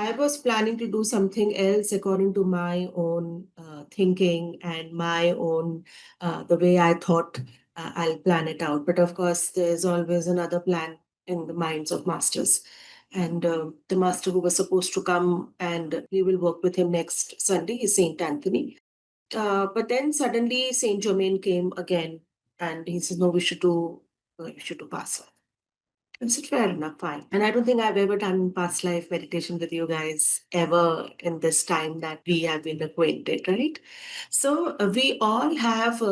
I was planning to do something else according to my own thinking and my own, the way I thought I'll plan it out. But of course, there's always another plan in the minds of masters. And the master who was supposed to come and we will work with him next Sunday is Saint Anthony. But then suddenly Saint Germain came again and he says, no, we should do past life. I said, fair enough, fine. And I don't think I've ever done past life meditation with you guys ever in this time that we have been acquainted, right? So we all have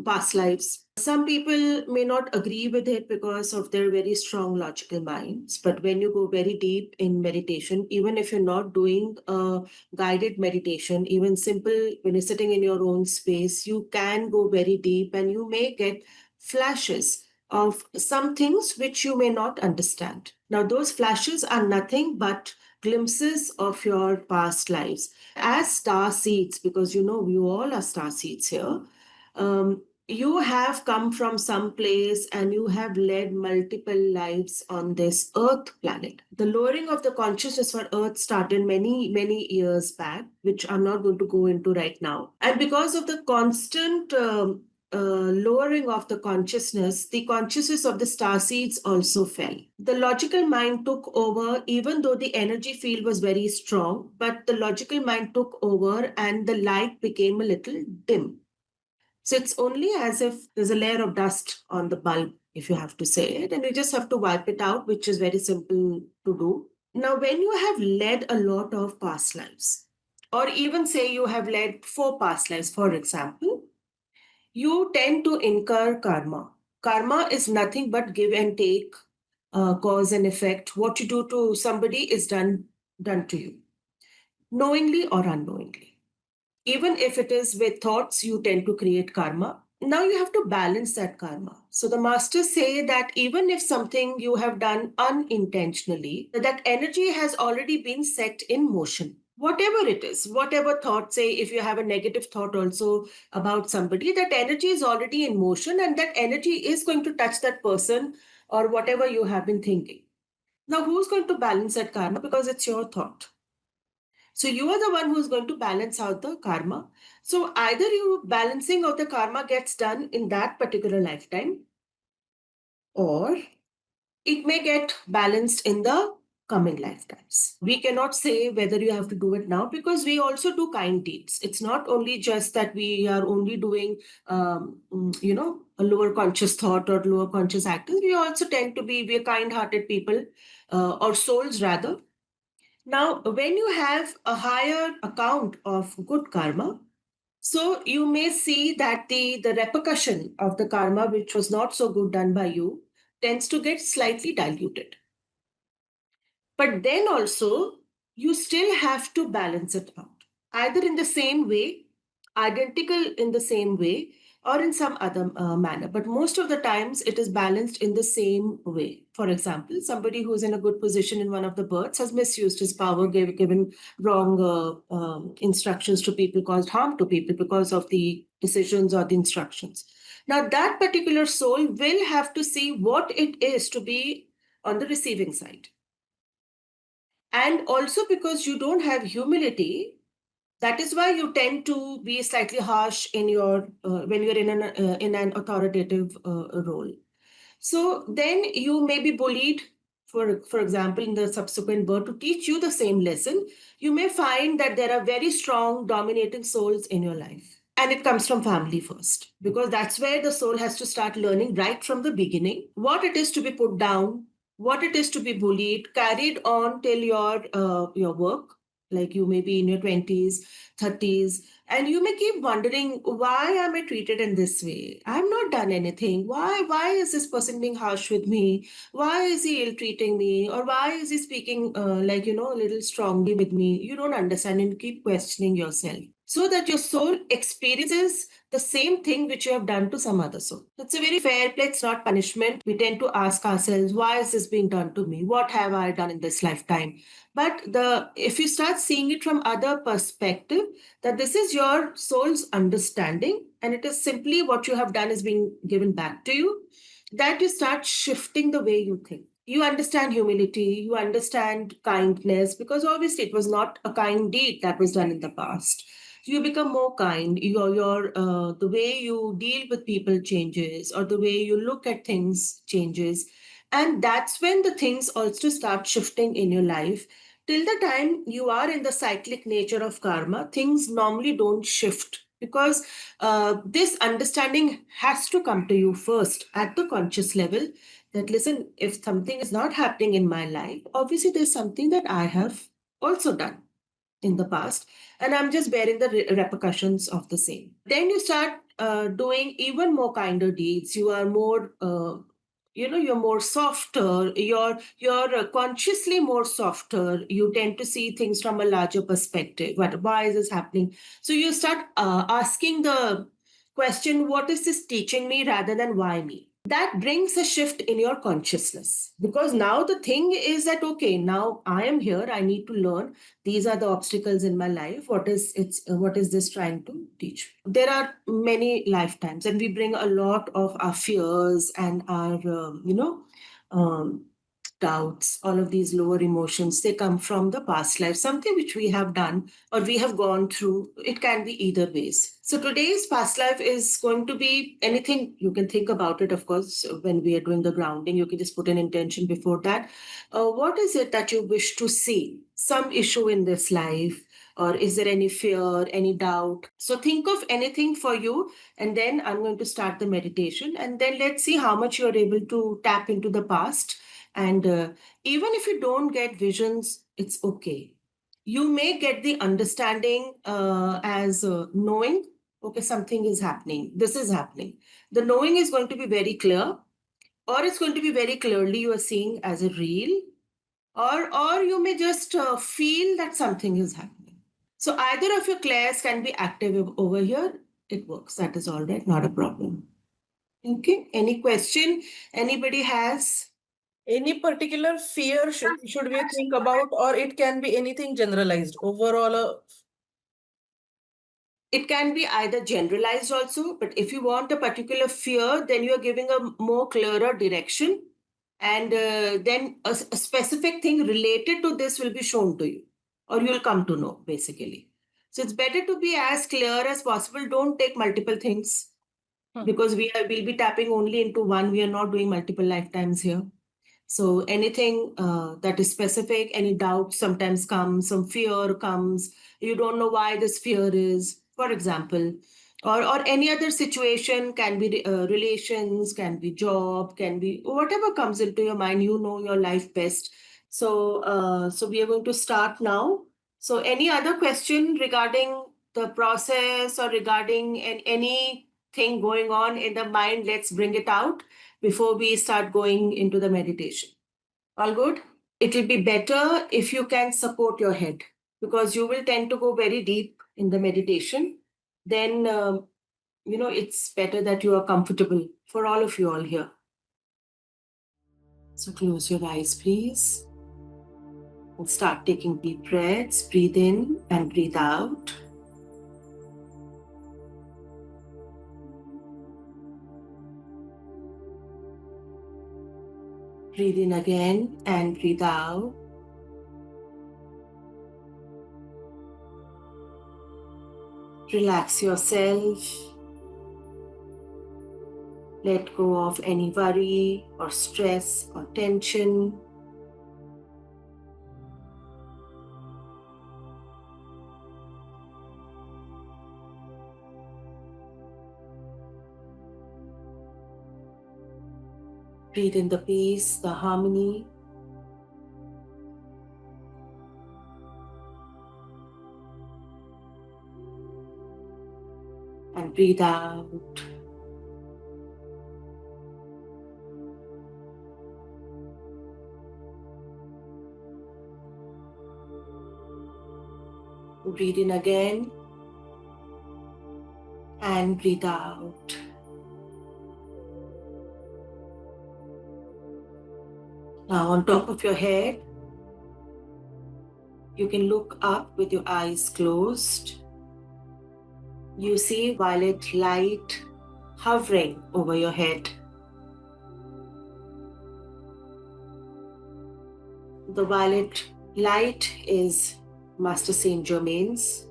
past lives. Some people may not agree with it because of their very strong logical minds. But when you go very deep in meditation, even if you're not doing a guided meditation, even simple, when you're sitting in your own space, you can go very deep and you may get flashes of some things which you may not understand. Now, those flashes are nothing but glimpses of your past lives. As star seeds, because you know we all are star seeds here, you have come from some place and you have led multiple lives on this earth planet. The lowering of the consciousness for earth started many, many years back, which I'm not going to go into right now. And because of the constant lowering of the consciousness of the star seeds also fell. The logical mind took over, even though the energy field was very strong, but the logical mind took over and the light became a little dim. So it's only as if there's a layer of dust on the bulb, if you have to say it, and you just have to wipe it out, which is very simple to do. Now, when you have led a lot of past lives, or even say you have led 4 past lives, for example, you tend to incur karma. Karma is nothing but give and take, cause and effect. What you do to somebody is done to you, knowingly or unknowingly. Even if it is with thoughts, you tend to create karma. Now you have to balance that karma. So the masters say that even if something you have done unintentionally, that energy has already been set in motion. Whatever it is, whatever thought, say if you have a negative thought also about somebody, that energy is already in motion and that energy is going to touch that person or whatever you have been thinking. Now, who's going to balance that karma? Because it's your thought. So you are the one who's going to balance out the karma. So either you balancing of the karma gets done in that particular lifetime, or it may get balanced in the coming lifetimes. We cannot say whether you have to do it now because we also do kind deeds. It's not only just that we are only doing, a lower conscious thought or lower conscious actions. We also tend to be, we're kind-hearted people, or souls rather. Now, when you have a higher account of good karma, so you may see that the repercussion of the karma, which was not so good done by you, tends to get slightly diluted. But then also, you still have to balance it out, either in the same way, identical in the same way, or in some other manner. But most of the times, it is balanced in the same way. For example, somebody who's in a good position in one of the births has misused his power, given wrong instructions to people, caused harm to people because of the decisions or the instructions. Now, that particular soul will have to see what it is to be on the receiving side. And also because you don't have humility, that is why you tend to be slightly harsh in your when you're in an authoritative role. So then you may be bullied, for example, in the subsequent birth to teach you the same lesson. You may find that there are very strong dominating souls in your life. And it comes from family first, because that's where the soul has to start learning right from the beginning what it is to be put down, what it is to be bullied, carried on till your work. Like you may be in your 20s, 30s, and you may keep wondering, why am I treated in this way? I've not done anything. Why is this person being harsh with me? Why is he ill treating me? Or why is he speaking a little strongly with me? You don't understand and keep questioning yourself, so that your soul experiences the same thing which you have done to some other soul. It's a very fair play, it's not punishment. We tend to ask ourselves, why is this being done to me? What have I done in this lifetime? But if you start seeing it from other perspective, that this is your soul's understanding, and it is simply what you have done is being given back to you, that you start shifting the way you think. You understand humility, you understand kindness, because obviously it was not a kind deed that was done in the past. You become more kind. The way you deal with people changes, or the way you look at things changes, and that's when the things also start shifting in your life. Till the time you are in the cyclic nature of karma, things normally don't shift, because this understanding has to come to you first at the conscious level, that listen, if something is not happening in my life, obviously there's something that I have also done in the past, and I'm just bearing the repercussions of the same. Then you start doing even more kinder deeds. You are more you're more softer, you're consciously more softer. You tend to see things from a larger perspective. Why is this happening? So you start asking the question, what is this teaching me, rather than why me? That brings a shift in your consciousness, because now the thing is that, okay, now I am here, I need to learn, these are the obstacles in my life, what is this trying to teach me? There are many lifetimes, and we bring a lot of our fears and our um, doubts, all of these lower emotions, they come from the past life, something which we have done or we have gone through. It can be either ways. So today's past life is going to be anything you can think about it. Of course, when we are doing the grounding, you can just put an intention before that. What is it that you wish to see? Some issue in this life, or is there any fear, any doubt? So think of anything for you, and then I'm going to start the meditation, and then let's see how much you're able to tap into the past. And even if you don't get visions, it's okay. You may get the understanding as knowing, okay, something is happening, this is happening. The knowing is going to be very clear, or it's going to be very clearly you are seeing as a real, or you may just feel that something is happening. So either of your clairs can be active over here. It works. That is all right. Not a problem. Okay. Any question anybody has? Any particular fear should we think about, or it can be anything generalized? Overall, It can be either generalized also, but if you want a particular fear, then you are giving a more clearer direction. And then a specific thing related to this will be shown to you, or you'll come to know basically. So it's better to be as clear as possible. Don't take multiple things, because we'll be tapping only into one. We are not doing multiple lifetimes here. So anything that is specific, any doubt sometimes comes, some fear comes. You don't know why this fear is, for example, or any other situation, can be relations, can be job, can be whatever comes into your mind. You know your life best. So we are going to start now. So any other question regarding the process, or regarding anything going on in the mind? Let's bring it out before we start going into the meditation. All good? It will be better if you can support your head, because you will tend to go very deep in the meditation. Then, it's better that you are comfortable, for all of you all here. So close your eyes, please, and start taking deep breaths. Breathe in and breathe out. Breathe in again and breathe out. Relax yourself. Let go of any worry or stress or tension. Breathe in the peace, the harmony. And breathe out. Breathe in again and breathe out. Now, on top of your head, you can look up with your eyes closed. You see violet light hovering over your head. The violet light is Master Saint Germain's,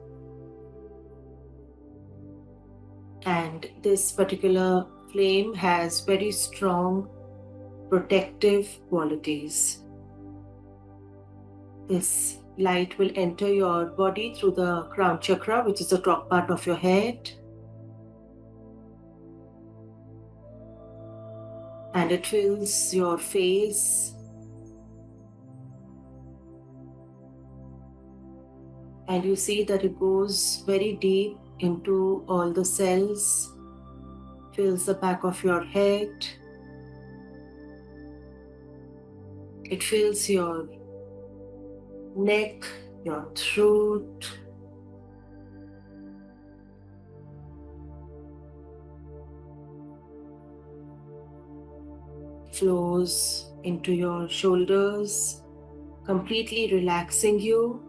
and this particular flame has very strong protective qualities. This light will enter your body through the crown chakra, which is the top part of your head, and it fills your face, and you see that it goes very deep into all the cells, fills the back of your head, it fills your neck, your throat, flows into your shoulders, completely relaxing you.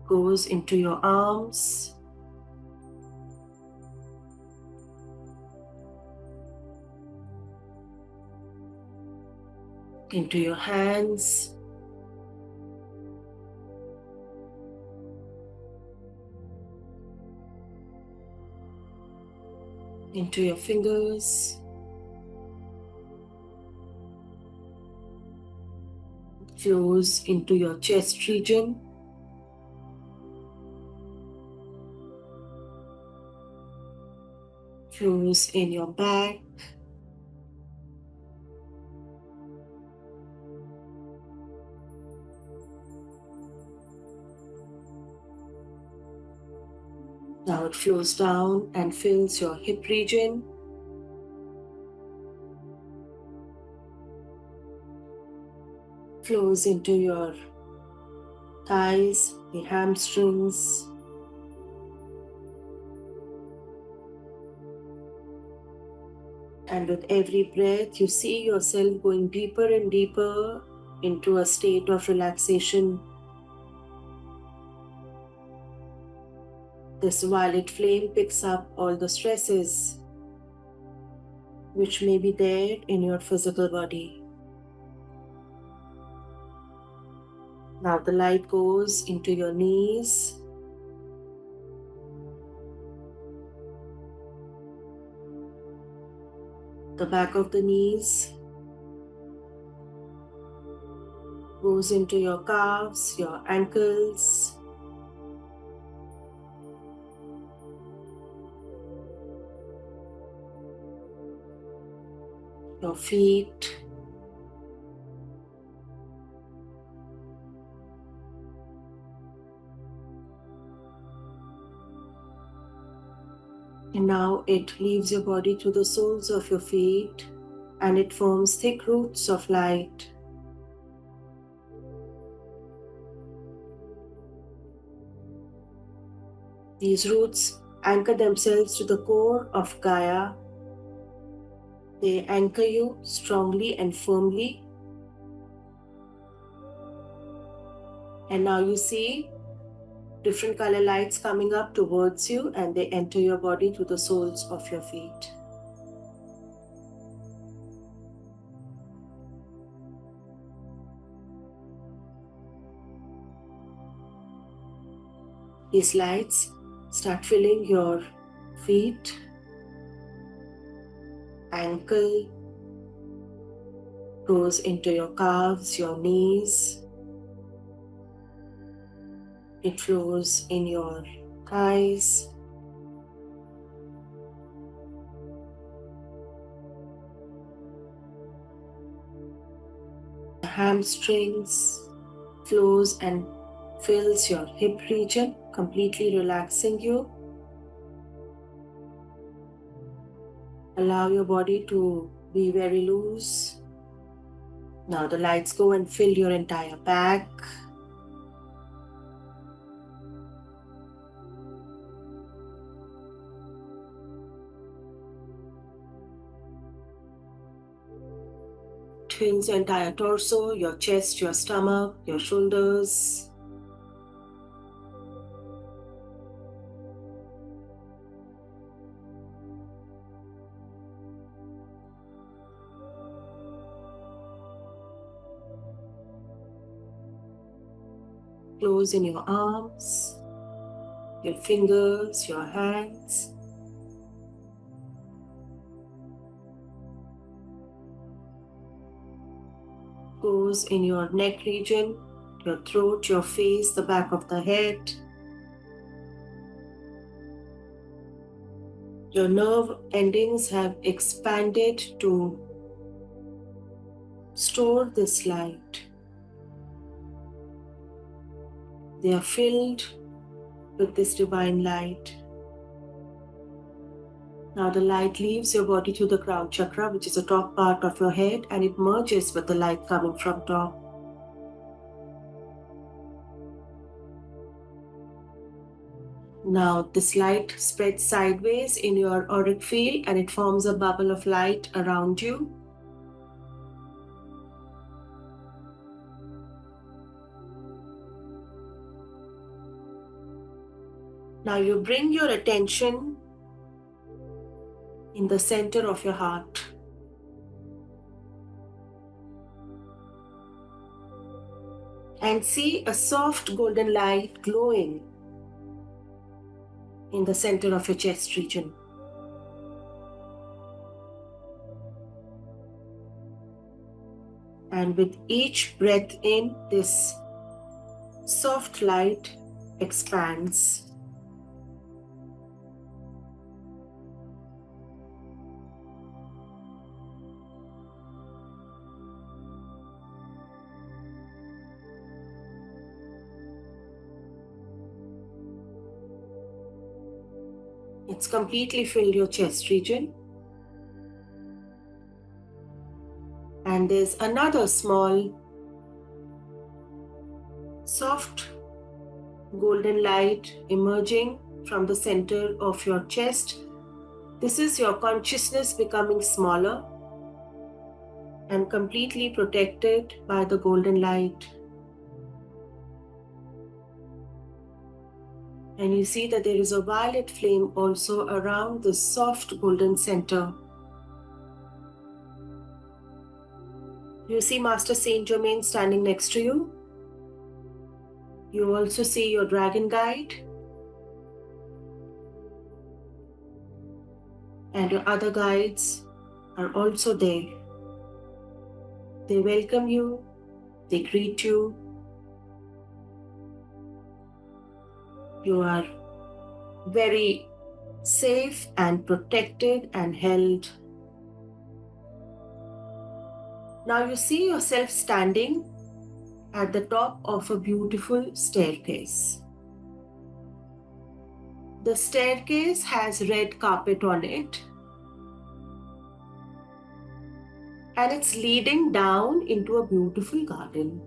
Goes into your arms, into your hands, into your fingers, flows into your chest region, flows in your back, now it flows down and fills your hip region, flows into your thighs, the hamstrings, and with every breath you see yourself going deeper and deeper into a state of relaxation. This violet flame picks up all the stresses which may be there in your physical body. Now the light goes into your knees, the back of the knees, goes into your calves, your ankles, your feet, and now it leaves your body through the soles of your feet and it forms thick roots of light. These roots anchor themselves to the core of Gaia. They anchor you strongly and firmly. And now you see different color lights coming up towards you and they enter your body through the soles of your feet. These lights start filling your feet, ankle, goes into your calves, your knees. It flows in your thighs, the hamstrings, flows and fills your hip region, completely relaxing you. Allow your body to be very loose. Now the lights go and fill your entire back. Fills your entire torso, your chest, your stomach, your shoulders. Close in your arms, your fingers, your hands. Goes in your neck region, your throat, your face, the back of the head. Your nerve endings have expanded to store this light. They are filled with this divine light. Now the light leaves your body through the crown chakra, which is the top part of your head, and it merges with the light coming from top. Now this light spreads sideways in your auric field and it forms a bubble of light around you. Now you bring your attention in the center of your heart. And see a soft golden light glowing in the center of your chest region. And with each breath in, this soft light expands. It's completely filled your chest region. And there's another small, soft golden light emerging from the center of your chest. This is your consciousness becoming smaller and completely protected by the golden light. And you see that there is a violet flame also around the soft golden center. You see Master Saint Germain standing next to you. You also see your dragon guide and your other guides are also there. They welcome you, they greet you. You are very safe and protected and held. Now you see yourself standing at the top of a beautiful staircase. The staircase has red carpet on it, and it's leading down into a beautiful garden.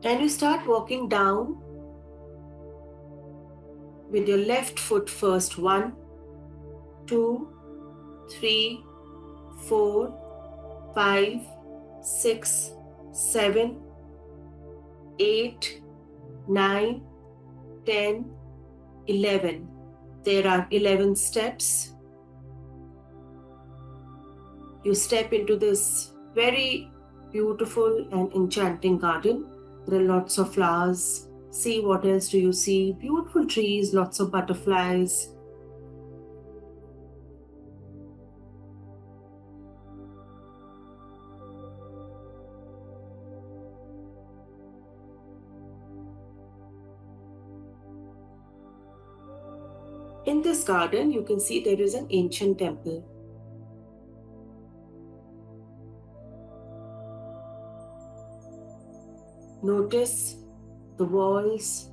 And you start walking down with your left foot first. 1, 2, 3, 4, 5, 6, 7, 8, 9, 10, 11. There are 11 steps. You step into this very beautiful and enchanting garden. There are lots of flowers. See, what else do you see? Beautiful trees, lots of butterflies. In this garden, you can see there is an ancient temple. Notice the walls.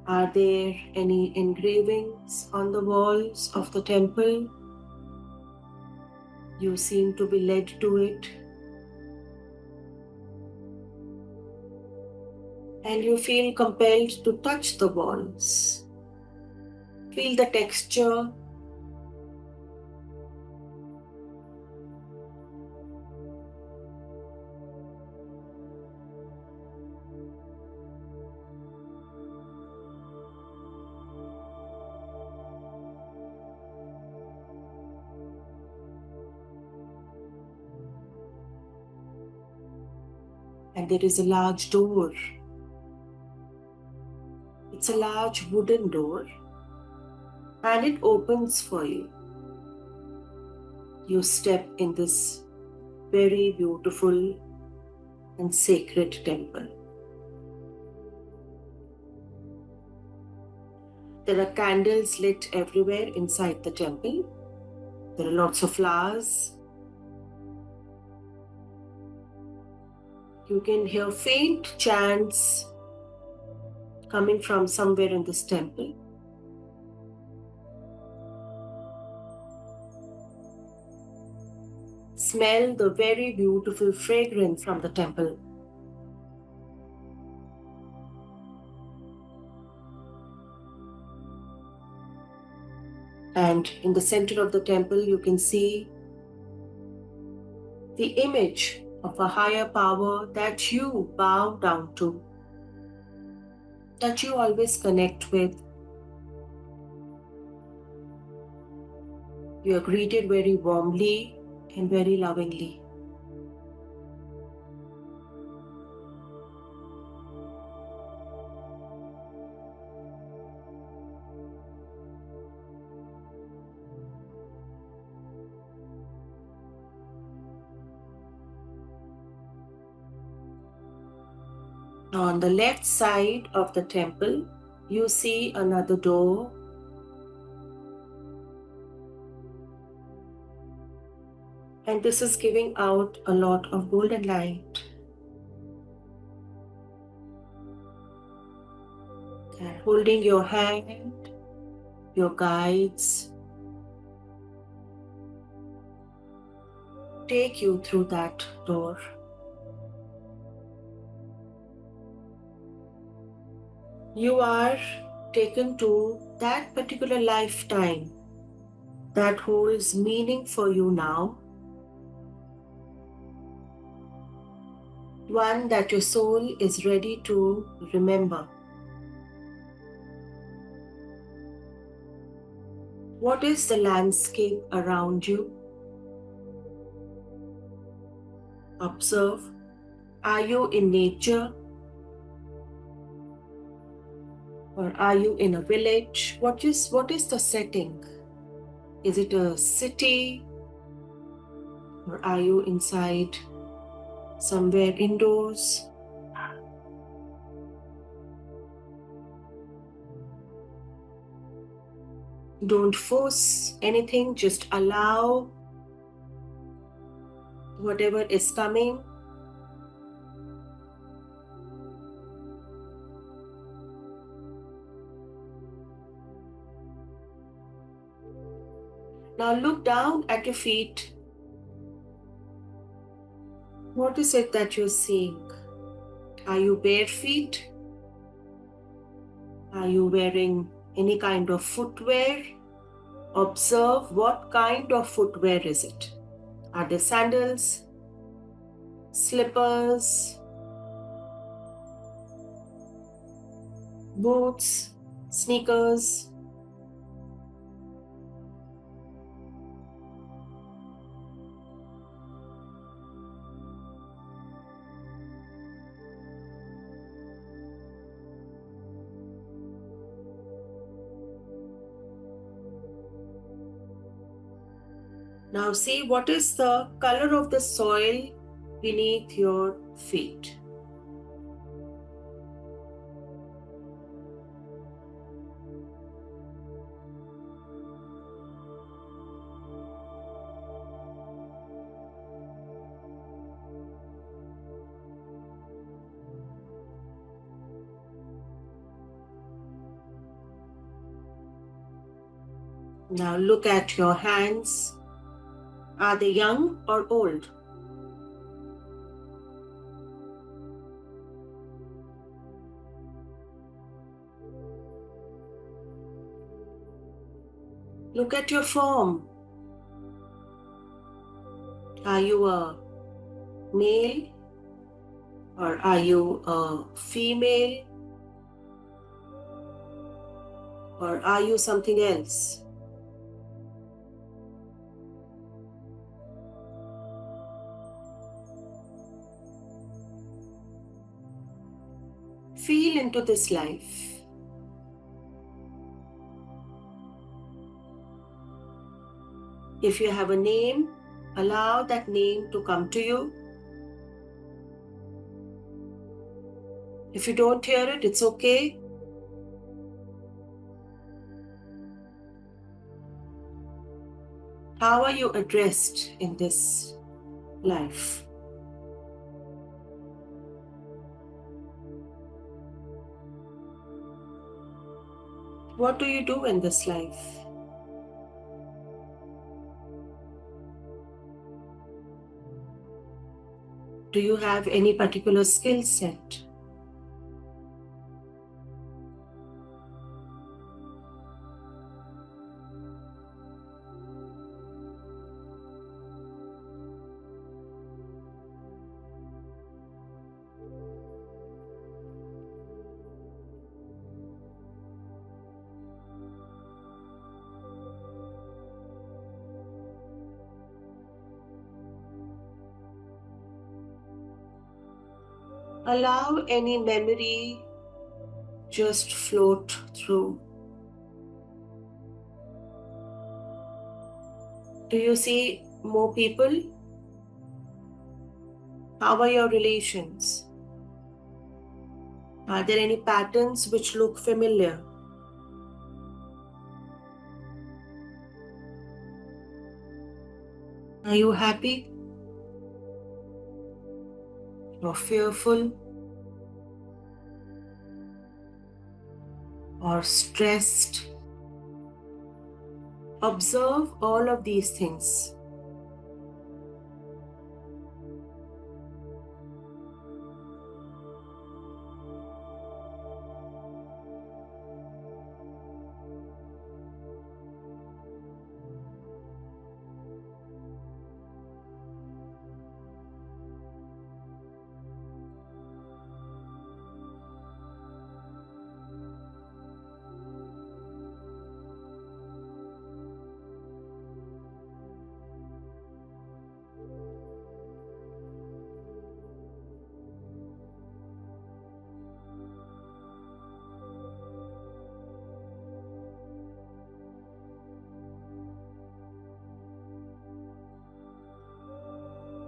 Are there any engravings on the walls of the temple? You seem to be led to it. And you feel compelled to touch the walls. Feel the texture. and there is a large door. It's a large wooden door, and it opens for you. You step in this very beautiful and sacred temple. There are candles lit everywhere inside the temple. There are lots of flowers. You can hear faint chants coming from somewhere in this temple. Smell the very beautiful fragrance from the temple. And in the center of the temple, you can see the image of a higher power that you bow down to, that you always connect with. You are greeted very warmly and very lovingly. On the left side of the temple, you see another door. And this is giving out a lot of golden light. And holding your hand, your guides take you through that door. You are taken to that particular lifetime that holds meaning for you now, one that your soul is ready to remember. What is the landscape around you? Observe. Are you in nature? Or are you in a village? What is the setting? Is it a city? Or are you inside somewhere indoors? Don't force anything, just allow whatever is coming. Now look down at your feet. What is it that you're seeing? Are you bare feet? Are you wearing any kind of footwear? Observe what kind of footwear is it. Are there sandals, slippers, boots, sneakers? Now see what is the color of the soil beneath your feet. Now look at your hands. Are they young or old? Look at your form. Are you a male or are you a female? Or are you something else? Feel into this life. If you have a name, allow that name to come to you. If you don't hear it, it's okay. How are you addressed in this life? What do you do in this life? Do you have any particular skill set? Allow any memory just float through. Do you see more people? How are your relations? Are there any patterns which look familiar? Are you happy or fearful or stressed? Observe all of these things.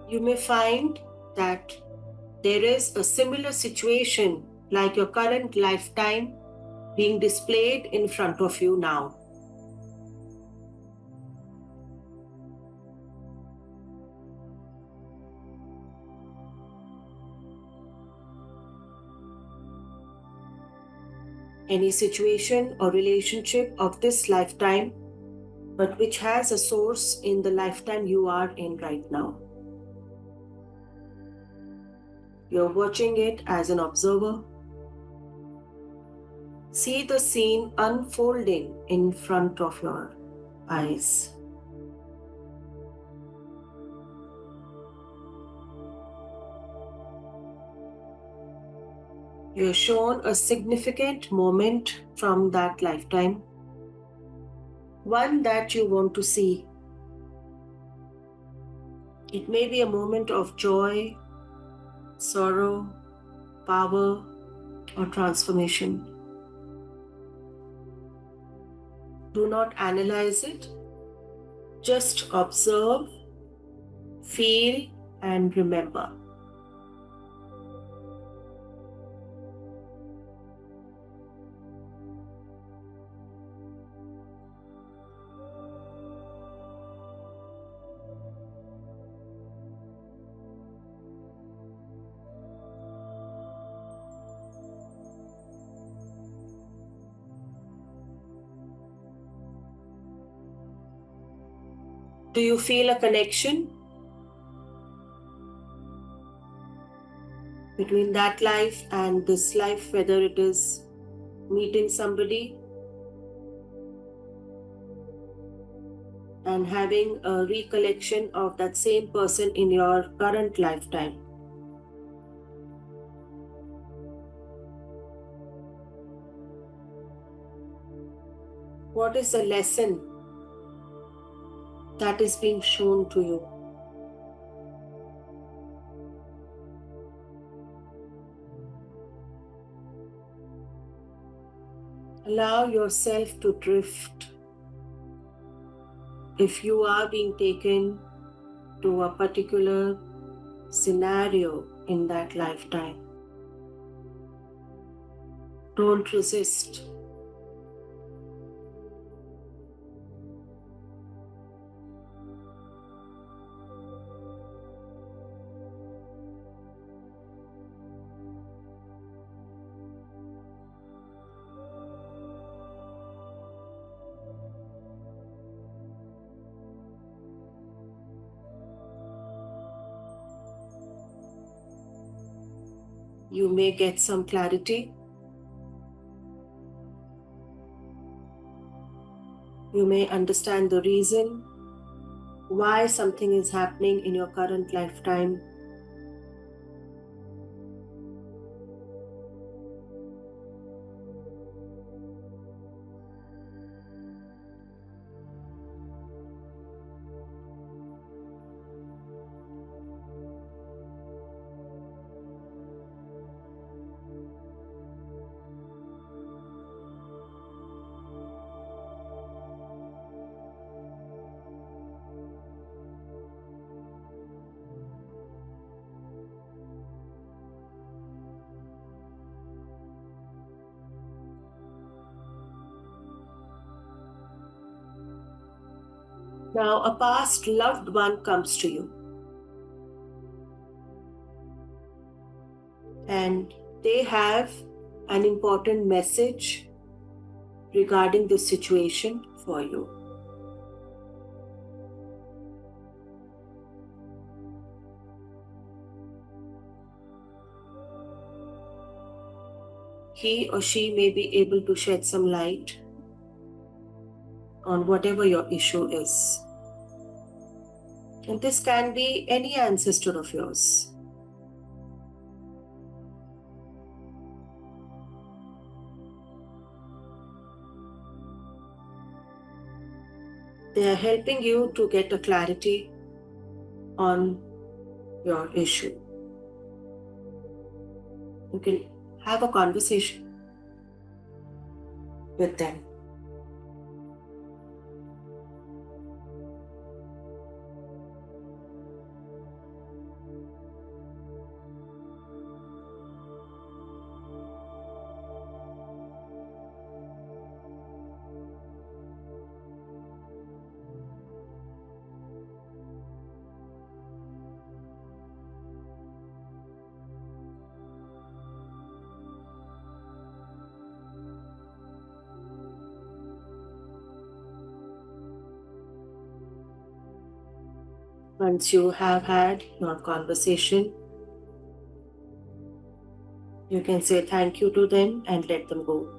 You may find that there is a similar situation like your current lifetime being displayed in front of you now. Any situation or relationship of this lifetime, but which has a source in the lifetime you are in right now. You're watching it as an observer. See the scene unfolding in front of your eyes. You're shown a significant moment from that lifetime, one that you want to see. It may be a moment of joy, sorrow, power, or transformation. Do not analyze it. Just observe, feel, and remember. Do you feel a connection between that life and this life, whether it is meeting somebody and having a recollection of that same person in your current lifetime? What is the lesson that is being shown to you? Allow yourself to drift. If you are being taken to a particular scenario in that lifetime, don't resist. You may get some clarity. You may understand the reason why something is happening in your current lifetime. Now, a past loved one comes to you, and they have an important message regarding this situation for you. He or she may be able to shed some light on whatever your issue is. And this can be any ancestor of yours. They are helping you to get a clarity on your issue. You can have a conversation with them. Once you have had your conversation, you can say thank you to them and let them go.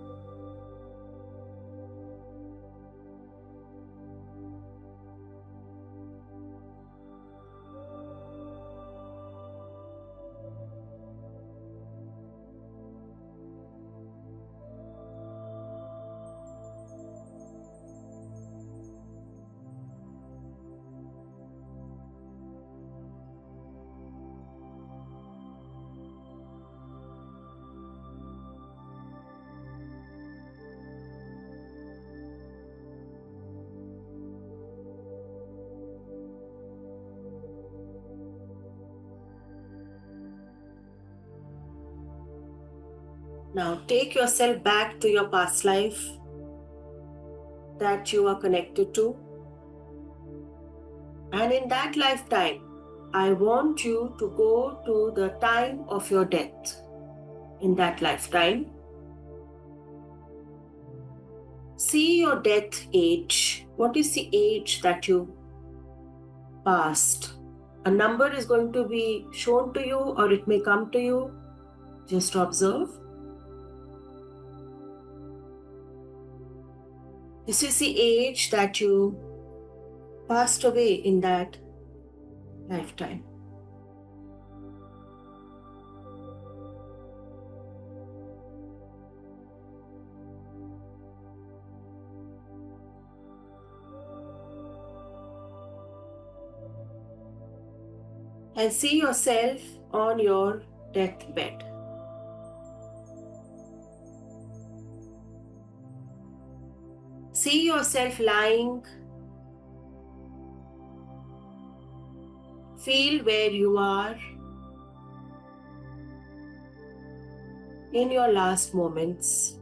Now take yourself back to your past life that you are connected to. And in that lifetime, I want you to go to the time of your death. In that lifetime, see your death age. What is the age that you passed? A number is going to be shown to you, or it may come to you. Just observe. This is the age that you passed away in that lifetime. And see yourself on your deathbed. Now, take your self back to your past life that you are connected to. And in that lifetime, I want you to go to the time of your death. In that lifetime, see your death age. What is the age that you passed? A number is going to be shown to you, or it may come to you. Just observe. This is the age that you passed away in that lifetime. And see yourself on your deathbed. see yourself lying. Feel where you are in your last moments.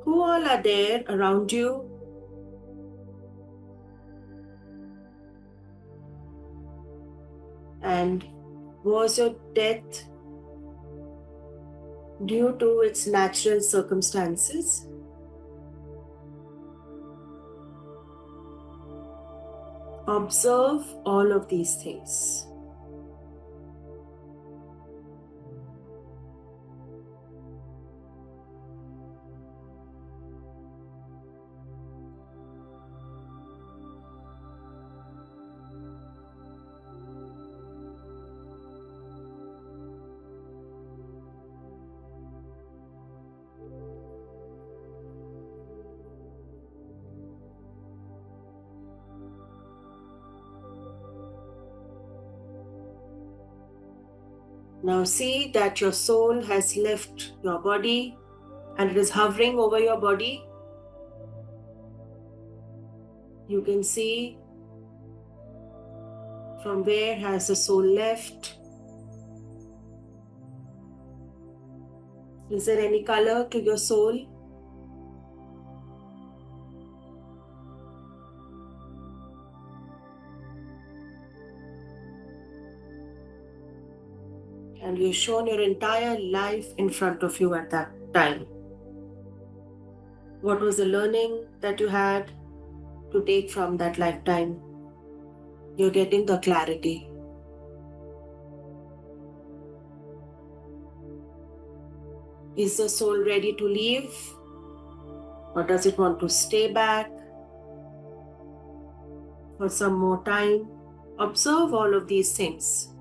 Who all are there around you? And was your death due to its natural circumstances? Observe all of these things. Now see that your soul has left your body and it is hovering over your body. You can see from where has the soul left. Is there any color to your soul? And you've shown your entire life in front of you at that time. What was the learning that you had to take from that lifetime? You're getting the clarity. Is the soul ready to leave? Or does it want to stay back for some more time? Observe all of these things.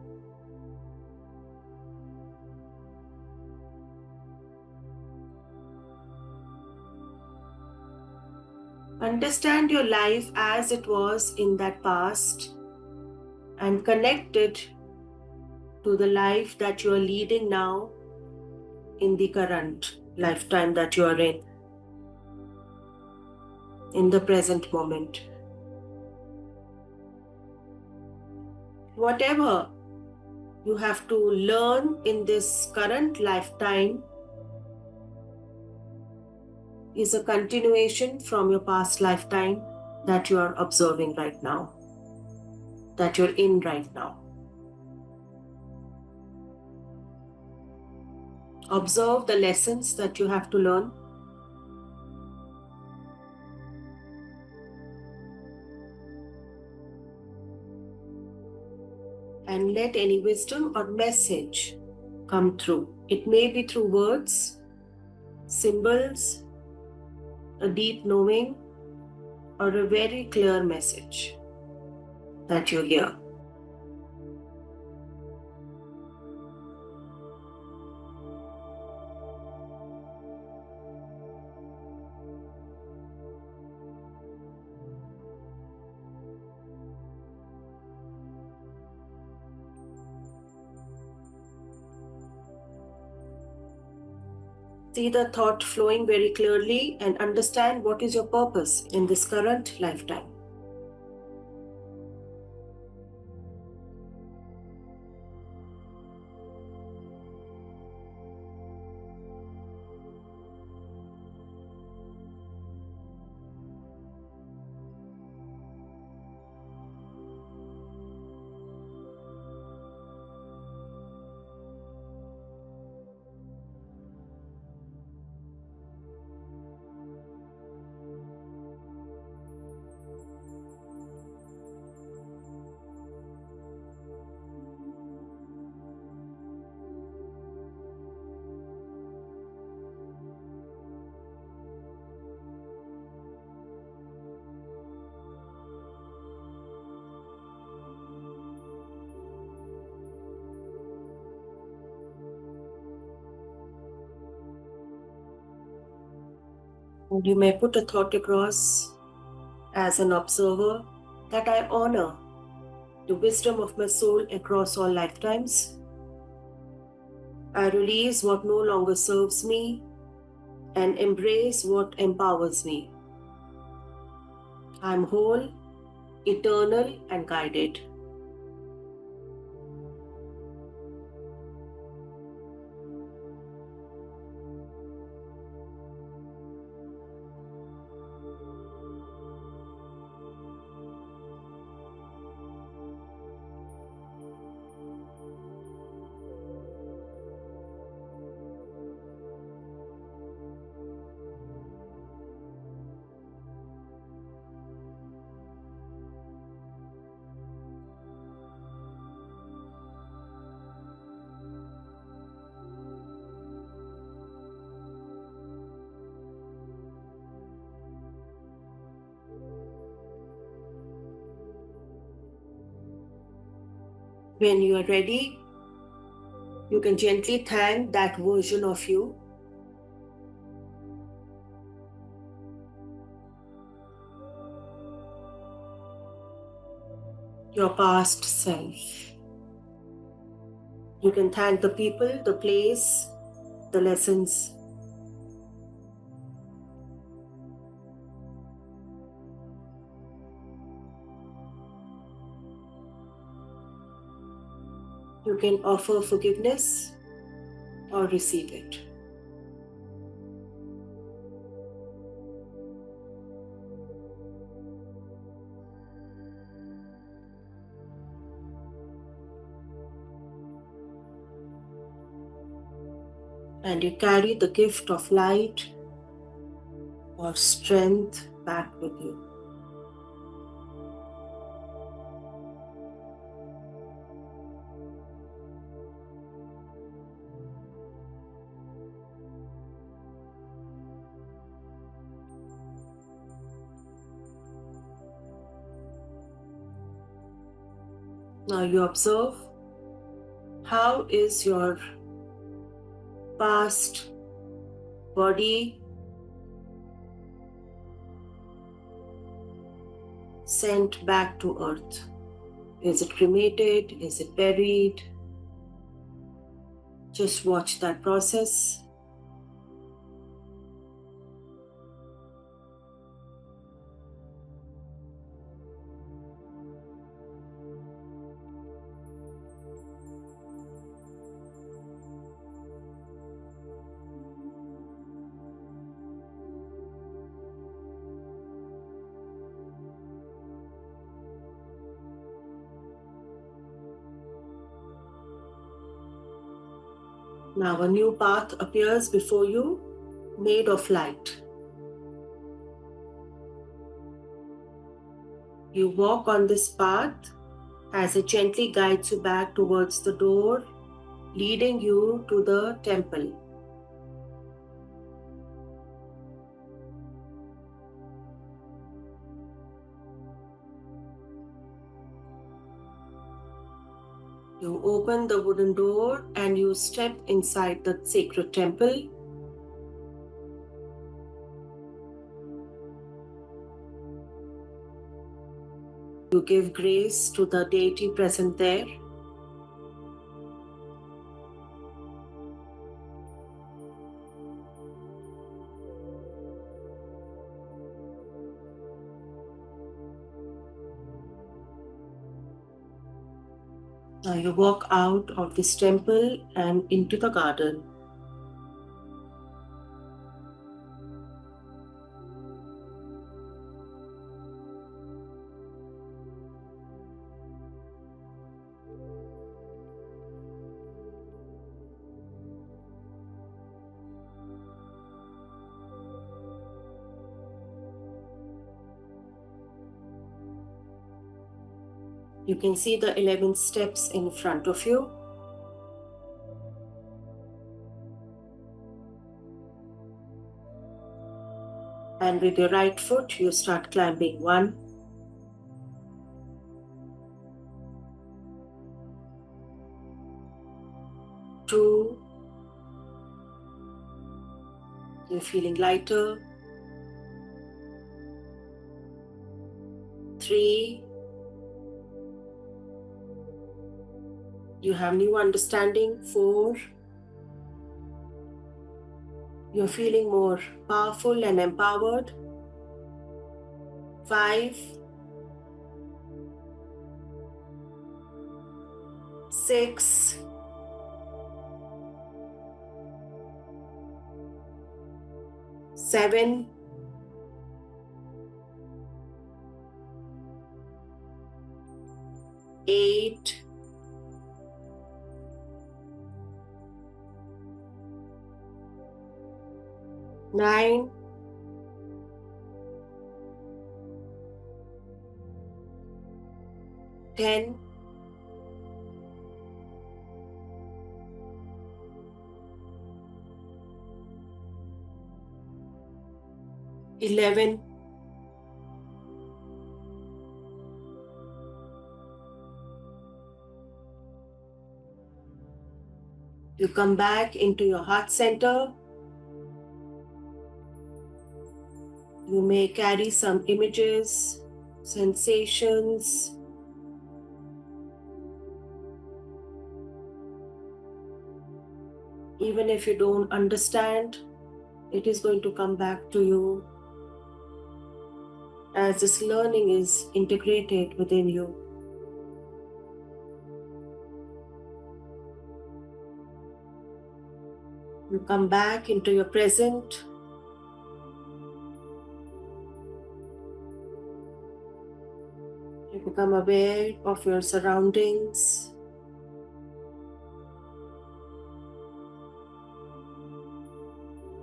Understand your life as it was in that past and connect it to the life that you are leading now in the current lifetime that you are in the present moment. Whatever you have to learn in this current lifetime is a continuation from your past lifetime that you are observing right now, that you're in right now. Observe the lessons that you have to learn. And let any wisdom or message come through. It may be through words, symbols, a deep knowing, or a very clear message that you hear. See the thought flowing very clearly and understand what is your purpose in this current lifetime. And you may put a thought across as an observer that I honor the wisdom of my soul across all lifetimes. I release what no longer serves me and embrace what empowers me. I'm whole, eternal, and guided. When you are ready, you can gently thank that version of you, your past self. You can thank the people, the place, the lessons. You can offer forgiveness or receive it. And you carry the gift of light or strength back with you. Now you observe, how is your past body sent back to earth? Is it cremated? Is it buried? Just watch that process. Now a new path appears before you, made of light. You walk on this path as it gently guides you back towards the door, leading you to the temple. You open the wooden door and you step inside the sacred temple. You give grace to the deity present there. Now you walk out of this temple and into the garden. You can see the 11 steps in front of you. And with your right foot, you start climbing 1, 2, you're feeling lighter, 3, you have new understanding, 4, You're feeling more powerful and empowered. 5, 6, 7, 8, 9, 10, 11, 12. You come back into your heart center. You may carry some images, sensations. Even if you don't understand, it is going to come back to you as this learning is integrated within you. You come back into your present. You become aware of your surroundings.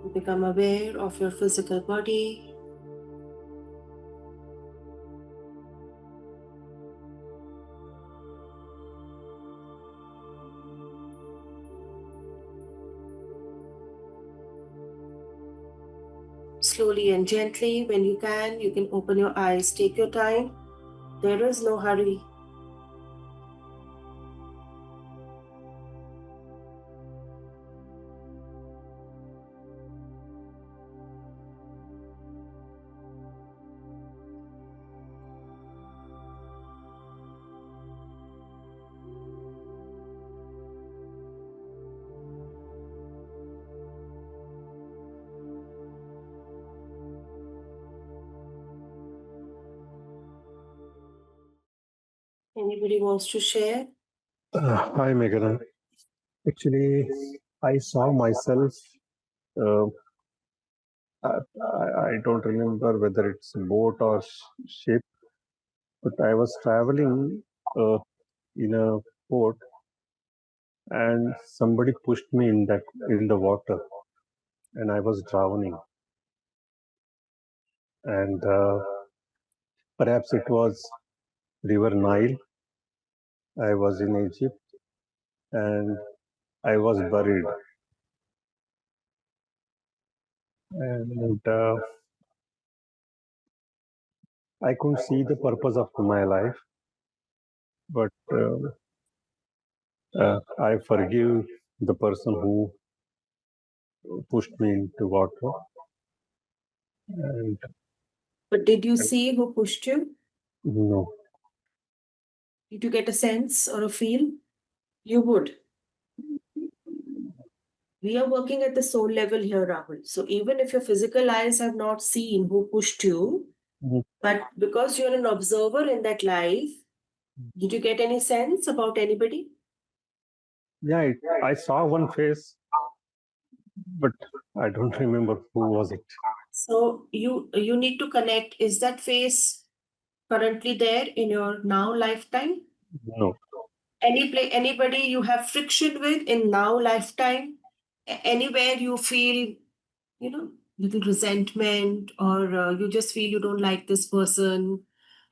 You become aware of your physical body. Slowly and gently, when you can open your eyes. Take your time. There is no hurry. Anybody wants to share? Hi, Meghana. Actually, I saw myself. Uh, I don't remember whether it's a boat or ship, but I was traveling in a boat, and somebody pushed me in the water, and I was drowning. And perhaps it was River Nile. I was in Egypt, and I was buried. And I couldn't see the purpose of my life, but I forgive the person who pushed me into water. And But did you see who pushed you? no, Did you get a sense or a feel? You would. We are working at the soul level here, Rahul. So even if your physical eyes have not seen who pushed you, Mhm. but because you're an observer in that life, did you get any sense about anybody? Yeah, I saw one face, but I don't remember who was it. So you need to connect. Is that face currently there in your now lifetime? No. Anybody you have friction with in now lifetime? Anywhere you feel, little resentment, or you just feel you don't like this person?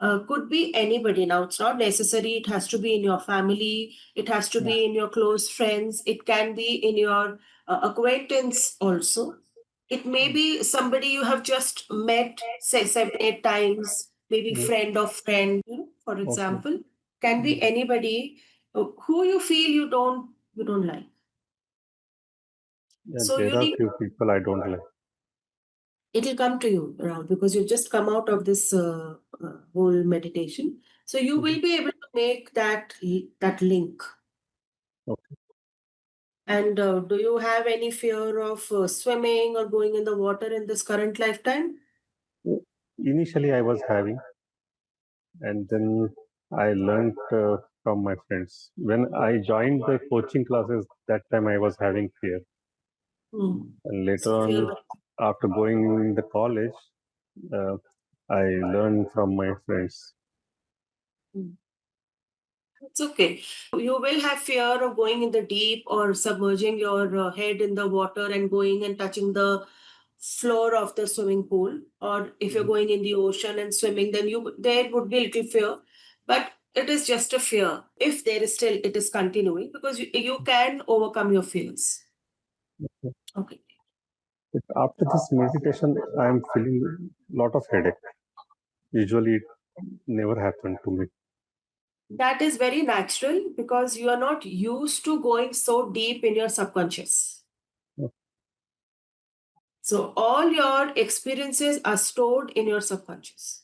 Could be anybody. Now it's not necessary it has to be in your family, it has to Yeah. be in your close friends, it can be in your acquaintance also. It may be somebody you have just met, say 7 8 times, maybe Mm. friend of friend, for Okay. example. Can be Mm. anybody who you feel you don't like. Yeah, So there you are need, few people I don't like. it'll come to you, Rahul, because you've just come out of this whole meditation. So you Mhm. will be able to make that link. Okay. And do you have any fear of swimming or going in the water in this current lifetime? Initially, I was having, and then I learned from my friends. When I joined the coaching classes, that time I was having fear. And later So fear. on, after going in the college, uh, I learned from my friends. It's okay. You will have fear of going in the deep or submerging your head in the water and going and touching the floor of the swimming pool. Or if you're going in the ocean and swimming, then there would be a little fear. But it is just a fear. If there is still, it is continuing because you can overcome your fears. Okay. But after this meditation, I am feeling a lot of headache. Usually, it never happened to me. That is very natural because you are not used to going so deep in your subconscious. So all your experiences are stored in your subconscious.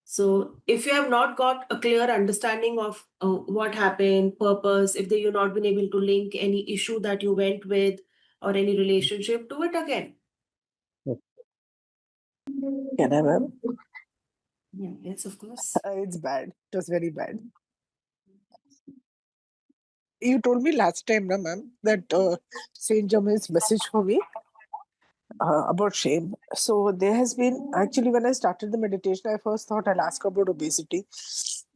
So if you have not got a clear understanding of what happened, purpose, if you've not been able to link any issue that you went with or any relationship, do it again. Can I, ma'am? Yeah, yes, of course. It's bad. It was very bad. You told me last time, na, ma'am, that Saint Germain's message for me about shame. So there has been actually when I started the meditation, I first thought I'll ask about obesity.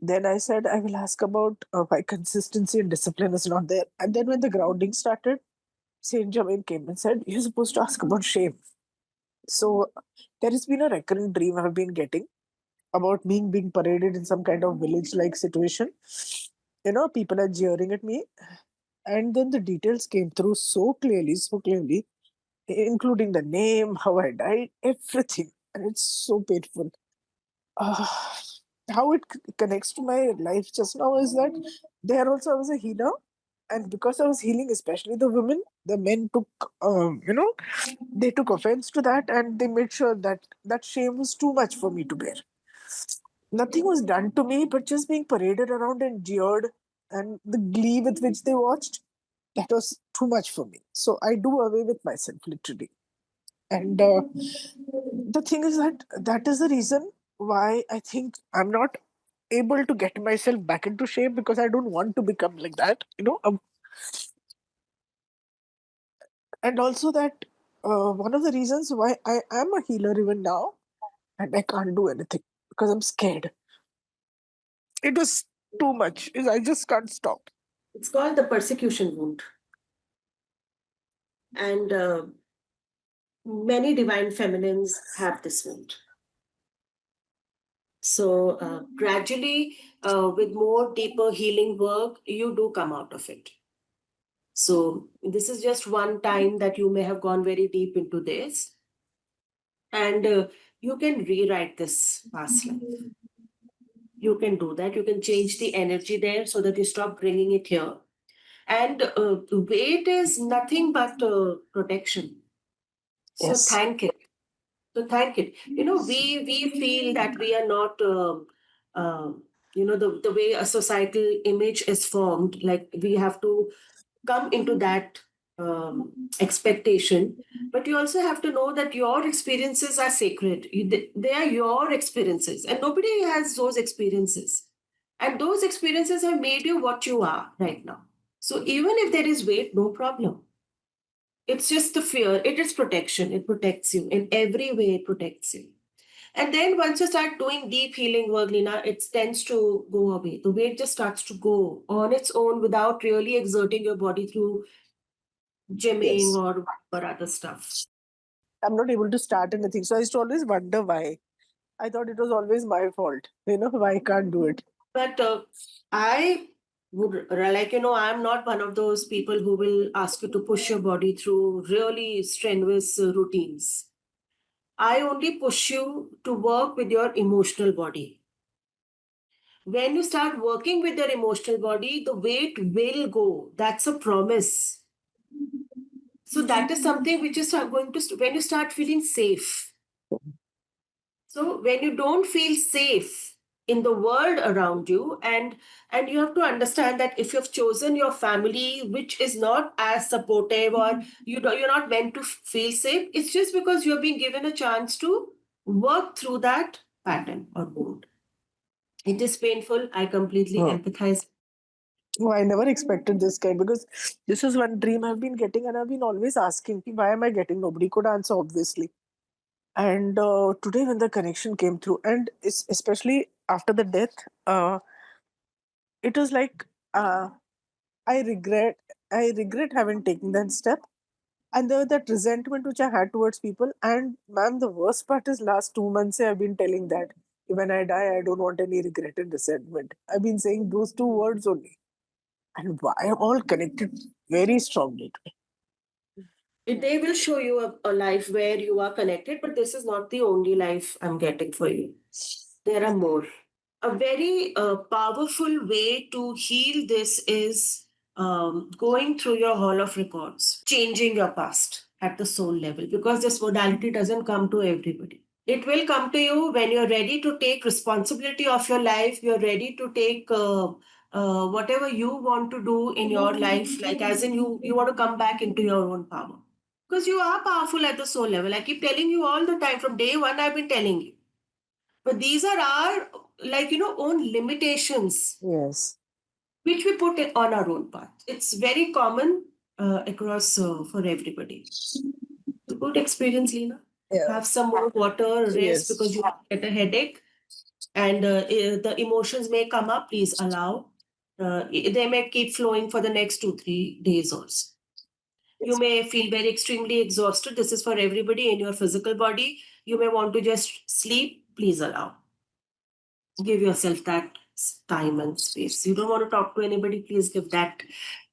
Then I said I will ask about why consistency and discipline is not there. And then when the grounding started, Saint Germain came and said you're supposed to ask about shame. So there has been a recurrent dream I've been getting about me being paraded in some kind of village-like situation. You know, people are jeering at me, and then the details came through so clearly, including the name, how I died, everything. And it's so painful. Uh, how it connects to my life just now is that there also I was a healer. And because I was healing, especially the women, the men took, they took offense to that and they made sure that that shame was too much for me to bear. Nothing was done to me, but just being paraded around and jeered and the glee with which they watched, that was too much for me. So I do away with myself, literally. And the thing is that that is the reason why I think I'm not able to get myself back into shape because I don't want to become like that, and also that one of the reasons why I am a healer even now and I can't do anything because I'm scared. It was too much. I just can't stop. It's called the persecution wound. And many divine feminines have this wound. So gradually, with more deeper healing work, you do come out of it. So this is just one time that you may have gone very deep into this, and you can rewrite this past life. You can do that. You can change the energy there so that you stop bringing it here. And weight is nothing but protection. So Yes. thank it. So thank it. We feel that we are not. The way a societal image is formed, like we have to come into that expectation, but you also have to know that your experiences are sacred. They are your experiences and nobody has those experiences, and those experiences have made you what you are right now. So even if there is weight, no problem. It's just the fear. It is protection. It protects you in every way. It protects you. And then once you start doing deep healing work, Lina, it tends to go away. The weight just starts to go on its own without really exerting your body through gymming Yes. or other stuff. I'm not able to start anything. So I used to always wonder why. I thought it was always my fault. Why I can't do it. But I would like, I'm not one of those people who will ask you to push your body through really strenuous routines. I only push you to work with your emotional body. When you start working with your emotional body, the weight will go. That's a promise. So that is something which is going to, when you start feeling safe. So when you don't feel safe, in the world around you, and you have to understand that if you've chosen your family which is not as supportive, or you're not meant to feel safe, it's just because you're being given a chance to work through that pattern or mood. It is painful. I completely Oh. empathize. Oh, I never expected this kind, because this is one dream I've been getting, and I've been always asking, "Ki, why am I getting?" Nobody could answer, obviously. And today, when the connection came through, and especially after the death, it was like, I regret, I regret having taken that step. And there was that resentment which I had towards people. And ma'am, the worst part is last 2 months I've been telling that when I die, I don't want any regret and resentment. I've been saying those two words only. And why I'm all connected very strongly to They will show you a life where you are connected, but this is not the only life I'm getting for you. There are more. A very powerful way to heal this is going through your hall of records, changing your past at the soul level, because this modality doesn't come to everybody. It will come to you when you're ready to take responsibility of your life, you're ready to take whatever you want to do in your life, like as in you want to come back into your own power. Because you are powerful at the soul level. I keep telling you all the time, from day one, I've been telling you. But these are our, like, own limitations, Yes. which we put it on our own path. It's very common across for everybody. It's a good experience, Lena. Yeah. Have some more water, rest, because Yes. you get a headache, and the emotions may come up. Please allow. They may keep flowing for the next 2-3 days also. You Yes. may feel very extremely exhausted. This is for everybody in your physical body. You may want to just sleep. Please allow. Give yourself that time and space. You don't want to talk to anybody. Please give that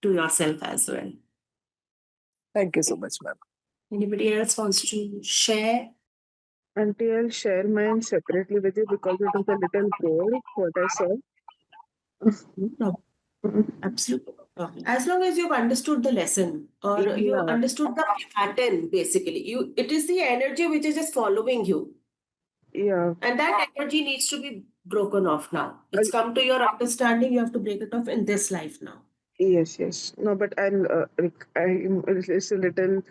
to yourself as well. Thank you so much, ma'am. Anybody else wants to share? Auntie, I'll share mine separately with you because it was a little bored what I saw. No problem. Absolutely no problem. As long as you've understood the lesson, or you Yeah, understood the pattern, basically, it is the energy which is just following you. yeah. And that energy needs to be broken off now. It's I'll, come to your understanding. You have to break it off in this life now. yes, yes. No, but it's a little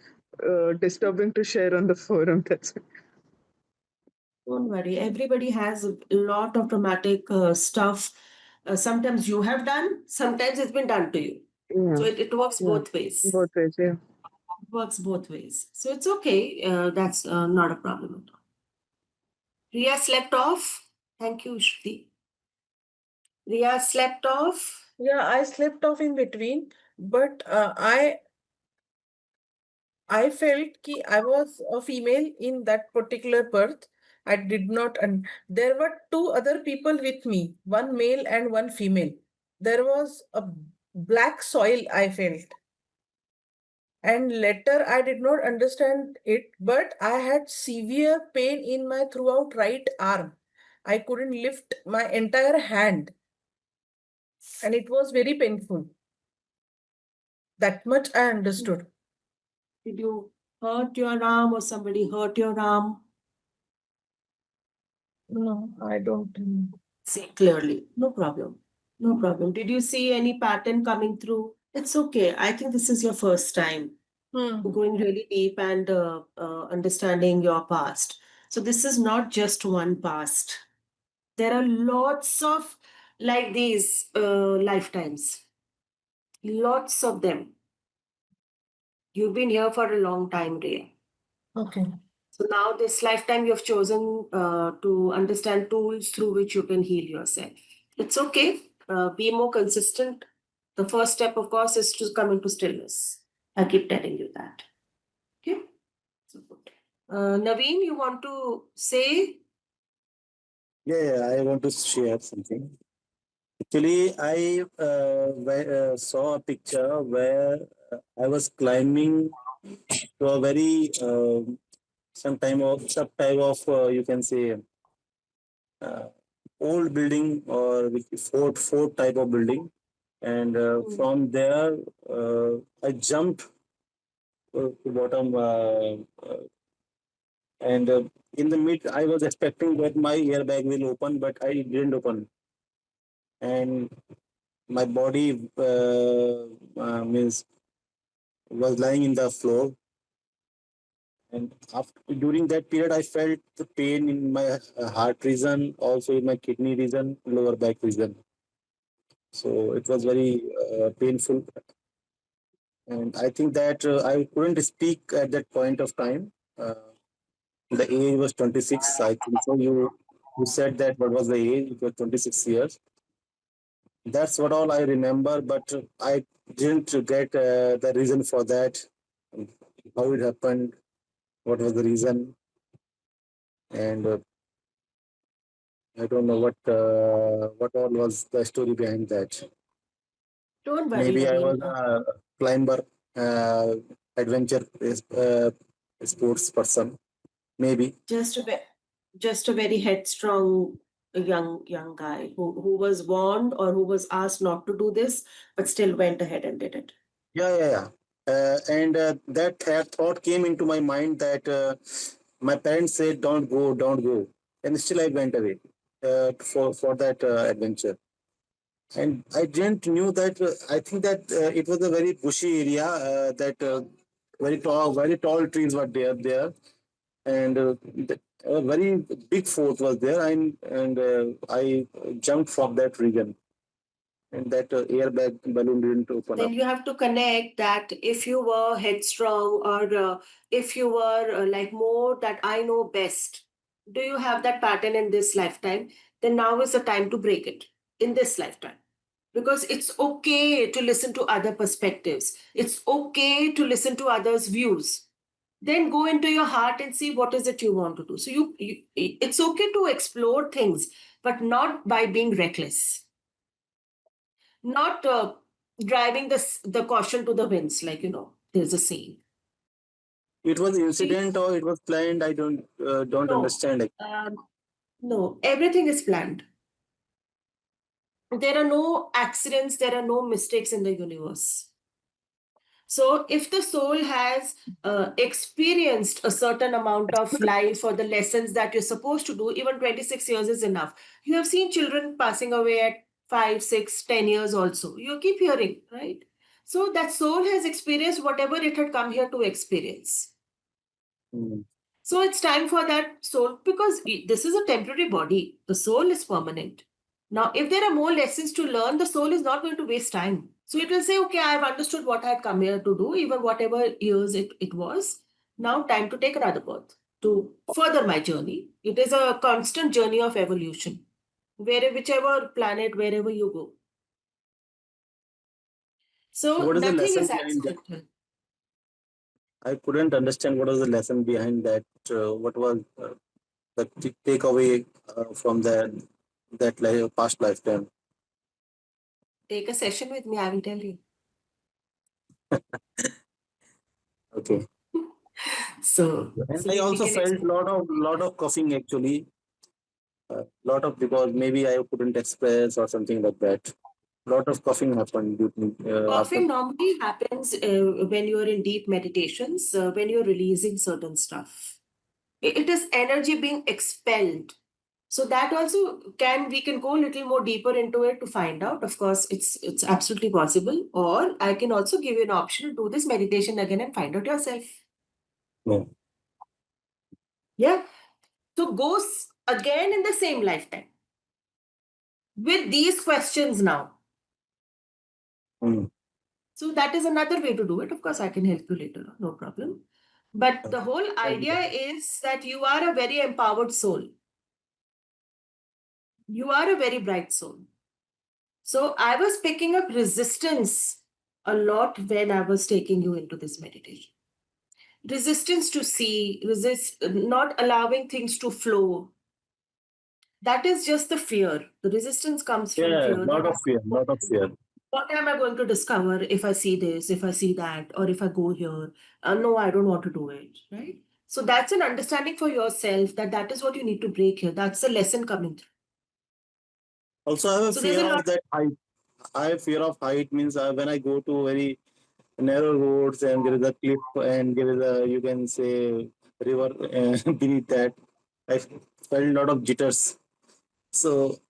disturbing to share on the forum. That's it. Don't worry. Everybody has a lot of traumatic stuff. Sometimes you have done, sometimes it's been done to you. Yeah, So it works yeah. both ways. Both ways, yeah. It works both ways. So it's okay. That's not a problem at all. Ria slept off. Thank you, Shruti. Ria slept off. Yeah, I slipped off in between, but I felt ki I was a female in that particular birth. I did not, and there were two other people with me, one male and one female. There was a black soil I felt, and later I did not understand it, but I had severe pain in my throughout right arm. I couldn't lift my entire hand, and it was very painful. That much I understood. Did you hurt your arm, or somebody hurt your arm? No, I don't. See clearly. No problem. No problem. Did you see any pattern coming through? It's okay. I think this is your first time going really deep and understanding your past. So this is not just one past. There are lots of like these lifetimes, lots of them. You've been here for a long time, Ria. Okay. So now this lifetime you've chosen to understand tools through which you can heal yourself. It's okay. Be more consistent. The first step, of course, is to come into stillness. I keep telling you that. Okay. So good. Naveen, you want to say? Yeah, I want to share something. Actually, I saw a picture where I was climbing to a very some type of you can say uh, old building or fort type of building, and from there I jumped to bottom and in the mid, I was expecting that my airbag will open, but I didn't open, and my body means was lying in the floor. And after during that period, I felt the pain in my heart region, also in my kidney region, lower back region. So it was very painful, and I think that I couldn't speak at that point of time. The age was 26. I think so. You said that what was the age? It was 26 years. That's what all I remember, but I didn't get the reason for that, how it happened, what was the reason, and I don't know what all was the story behind that. Don't worry, Maybe I Naveen. was a climber, uh, adventure sports person. Maybe. Just a just a very headstrong young guy who was warned or who was asked not to do this, but still went ahead and did it. Yeah, yeah, yeah. And that thought came into my mind that my parents said, don't go," and still I went away for that adventure. And I didn't knew that. I think that it was a very bushy area. That very tall trees were there, and a very big fort was there. And I jumped from that region, and that airbag balloon didn't open Then up. you have to connect that if you were headstrong or if you were like more that I know best, do you have that pattern in this lifetime? Then now is the time to break it in this lifetime. Because it's okay to listen to other perspectives, it's okay to listen to others' views. Then go into your heart and see what is it you want to do. So it's okay to explore things, but not by being reckless, not driving the caution to the winds, like there's a saying. It was See, incident or it was planned. I don't no, understand. no, everything is planned. There are no accidents, there are no mistakes in the universe. So, if the soul has experienced a certain amount of life or the lessons that you're supposed to do, even 26 years is enough. You have seen children passing away at 5, 6, 10 years also. You keep hearing, right? So, that soul has experienced whatever it had come here to experience. Mm. So, it's time for that soul because this is a temporary body, the soul is permanent. Now, if there are more lessons to learn, the soul is not going to waste time. So it will say, okay, I've understood what I had come here to do, even whatever years it was. Now, time to take another birth to further my journey. It is a constant journey of evolution, whichever planet, wherever you go. So So what is the nothing lesson is behind that? accidental. I couldn't understand what was the lesson behind that. What was the takeaway from that past lifetime? Take a session with me, I will tell you. Okay. So And I we also can felt explore. lot of coughing actually. Lot of because maybe I couldn't express or something like that. Lot of coughing happened due to, after. Coughing normally happens when you're in deep meditations, when you're releasing certain stuff. It is energy being expelled. So that also we can go a little more deeper into it to find out. Of course, it's absolutely possible. Or I can also give you an option to do this meditation again and find out yourself. No. Yeah. So again in the same lifetime with these questions now. Mm. So that is another way to do it. Of course, I can help you later on, no problem. But the whole Thank idea you. is that you are a very empowered soul. You are a very bright soul. So I was picking up resistance a lot when I was taking you into this meditation. Resistance to see, not allowing things to flow. That is just the fear. The resistance comes from Yeah, fear that lot of fear, lot of fear. what am I going to discover if I see this, if I see that, or if I go here? No, I don't want to do it, right? So that's an understanding for yourself that that is what you need to break here. That's the lesson coming through. Also, I have a So there's fear a of lot. that height. I have fear of height means when I go to very narrow roads and there is a cliff and there is a you can say river beneath that. I felt a lot of jitters. So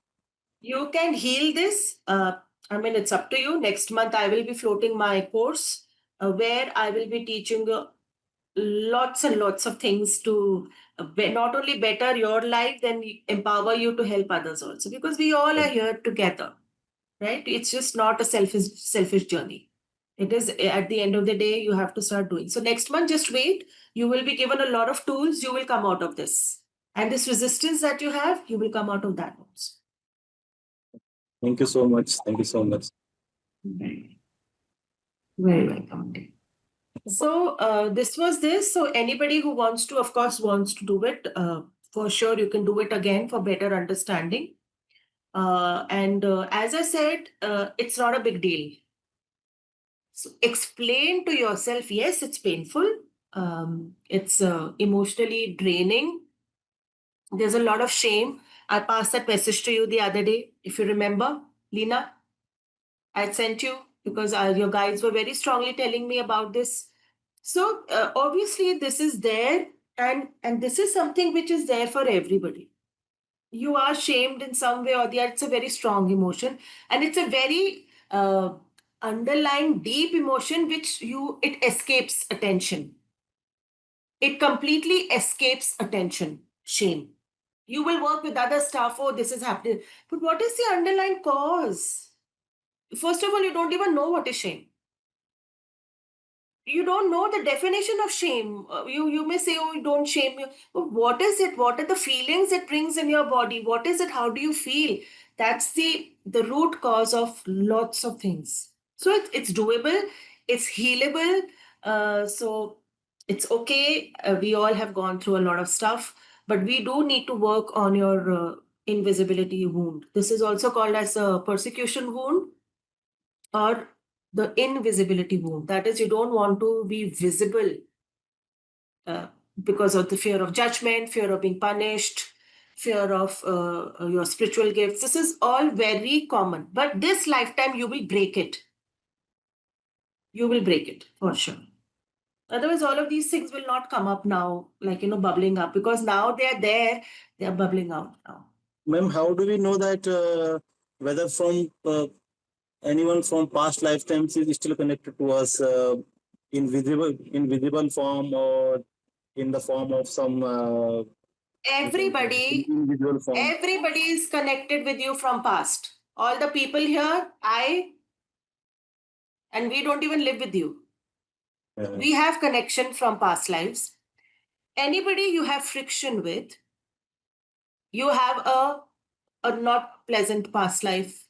You can heal this. I mean, it's up to you. Next month, I will be floating my course where I will be teaching lots and lots of things to not only better your life, then empower you to help others also. Because we all are here together, right? It's just not a selfish journey. It is at the end of the day, you have to start doing. So next month, just wait. You will be given a lot of tools. You will come out of this. And this resistance that you have, you will come out of that also. thank you so much. Thank you so much. Very, very welcome. So this was this. So anybody who wants to, of course, wants to do it, for sure you can do it again for better understanding. And as I said, it's not a big deal. So explain to yourself, yes, it's painful. It's emotionally draining. There's a lot of shame. I passed that message to you the other day. If you remember, Lena, I sent you because your guides were very strongly telling me about this. So obviously this is there, and this is something which is there for everybody. You are shamed in some way or the other. It's a very strong emotion, and it's a very underlying deep emotion which it escapes attention. It completely escapes attention. Shame. You will work with other stuff. Oh, this is happening. But what is the underlying cause? First of all, you don't even know what is shame. You don't know the definition of shame. You may say, oh, don't shame you. But what is it? What are the feelings it brings in your body? What is it? How do you feel? That's the root cause of lots of things. So it's doable, it's healable. So it's okay. We all have gone through a lot of stuff, but we do need to work on your invisibility wound. This is also called as a persecution wound or the invisibility wound. That is, you don't want to be visible uh, because of the fear of judgment, fear of being punished, fear of your spiritual gifts. This is all very common. But this lifetime, you will break it. You will break it for sure. Otherwise, all of these things will not come up now, like, bubbling up, because now they are there, they are bubbling out now. Ma'am, how do we know that whether from anyone from past lifetimes is still connected to us in visible form or in the form of some Everybody, individual form? everybody is connected with you from past. All the people here, and we don't even live with you. We have connection from past lives. Anybody you have friction with, you have a not pleasant past life.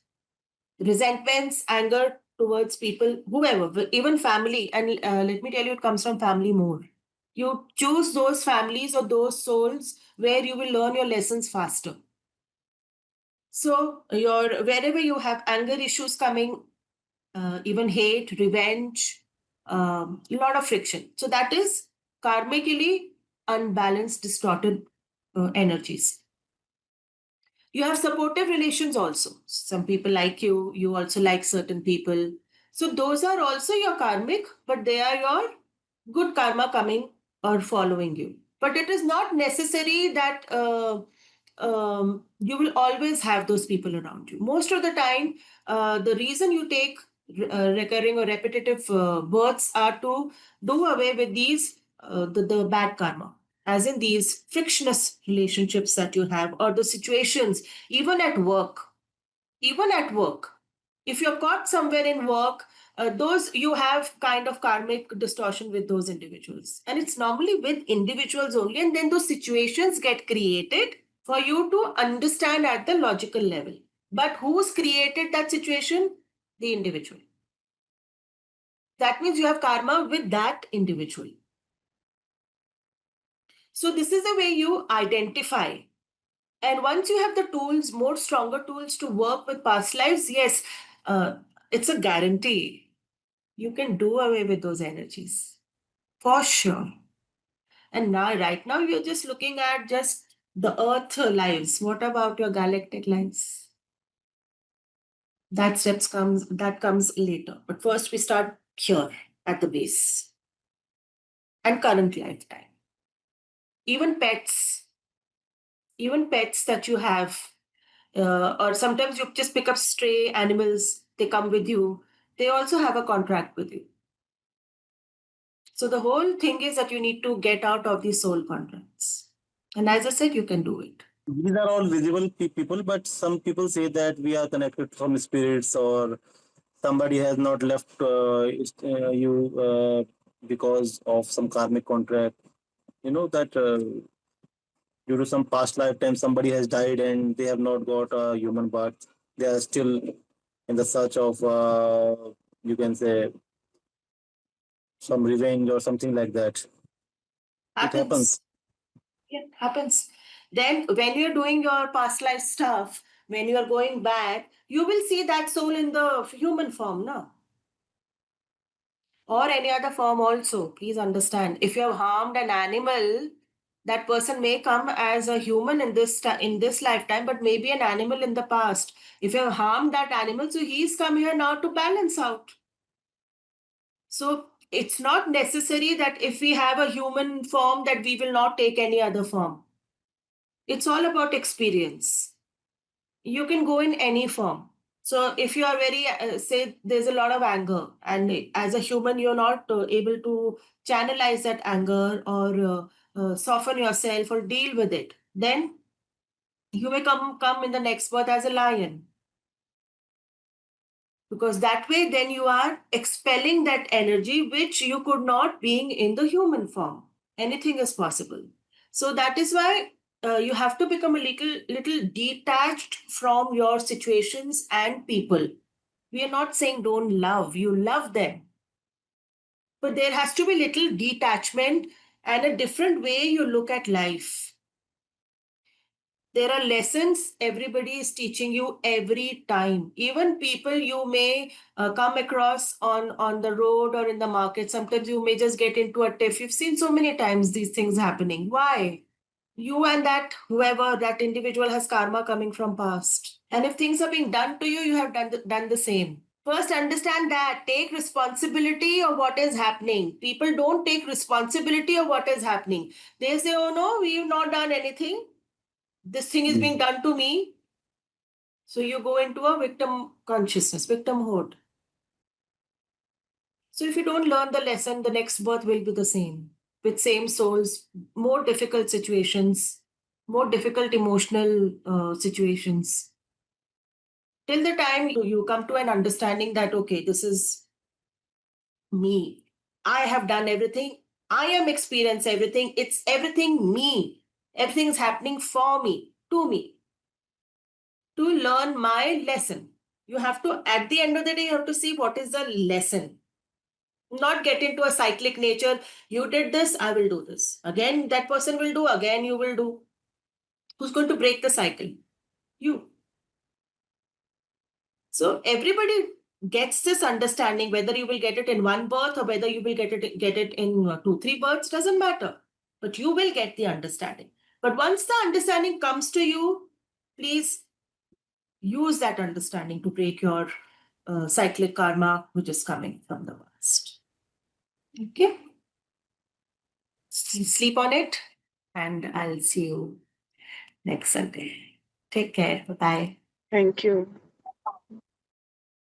Resentments, anger towards people, whoever, even family. And let me tell you, it comes from family more. You choose those families or those souls where you will learn your lessons faster. So wherever you have anger issues coming, even hate, revenge, a lot of friction. So that is karmically unbalanced, distorted energies. You have supportive relations also. Some people like you, you also like certain people. So those are also your karmic, but they are your good karma coming or following you. But it is not necessary that you will always have those people around you. Most of the time, the reason you take recurring or repetitive births are to do away with the bad karma, as in these frictionless relationships that you have, or the situations, even at work. Even at work, if you're caught somewhere in work, those you have kind of karmic distortion with those individuals, and it's normally with individuals only, and then those situations get created for you to understand at the logical level. But who's created that situation? The individual. That means you have karma with that individual. So this is the way you identify. And once you have the tools, more stronger tools to work with past lives, yes, it's a guarantee. You can do away with those energies for sure. And now, right now, you're just looking at just the earth lives. What about your galactic lives? That comes later. But first we start here at the base and current lifetime. Even pets. even pets that you have, or sometimes you just pick up stray animals, they come with you, they also have a contract with you. So the whole thing is that you need to get out of these soul contracts. And as I said, you can do it. These are all visible people, but some people say that we are connected from spirits, or somebody has not left you because of some karmic contract. You know that due to some past lifetime, somebody has died and they have not got a human birth. They are still in the search of, you can say, some revenge or something like that. It happens. It happens. Then, when you're doing your past life stuff, when you're going back, you will see that soul in the human form, no? Or any other form also. Please understand. If you have harmed an animal, that person may come as a human in this lifetime, but maybe an animal in the past. If you have harmed that animal, so he's come here now to balance out. So it's not necessary that if we have a human form that we will not take any other form. It's all about experience. You can go in any form. So if you are very, say, there's a lot of anger, and as a human, you're not able to channelize that anger or soften yourself or deal with it, then you may come in the next birth as a lion. Because that way, then you are expelling that energy which you could not being in the human form. Anything is possible. So that is why you have to become a little detached from your situations and people. We are not saying don't love, you love them. But there has to be little detachment and a different way you look at life. There are lessons everybody is teaching you every time. Even people you may come across on the road or in the market, sometimes you may just get into a tiff. You've seen so many times these things happening. Why? You and that whoever that individual has karma coming from past, and if things are being done to you, you have done the same. First understand that, take responsibility of what is happening. People don't take responsibility of what is happening. They say, oh no, we've not done anything, this thing is being done to me. So you go into a victim consciousness, victimhood. So if you don't learn the lesson, the next birth will be the same, with same souls, more difficult situations, more difficult emotional situations. Till the time you come to an understanding that, okay, this is me. I have done everything. I am experiencing everything. It's everything me. Everything is happening for me, to me. To learn my lesson. You have to, at the end of the day, you have to see what is the lesson. Not get into a cyclic nature. You did this, I will do this. Again, that person will do, again, you will do. Who's going to break the cycle? You. So everybody gets this understanding, whether you will get it in one birth or whether you will get it in 2-3 births, doesn't matter. But you will get the understanding. But once the understanding comes to you, please use that understanding to break your cyclic karma, which is coming from the past. Okay? Sleep on it, and I'll see you next Sunday. Take care. Bye-bye. Thank you.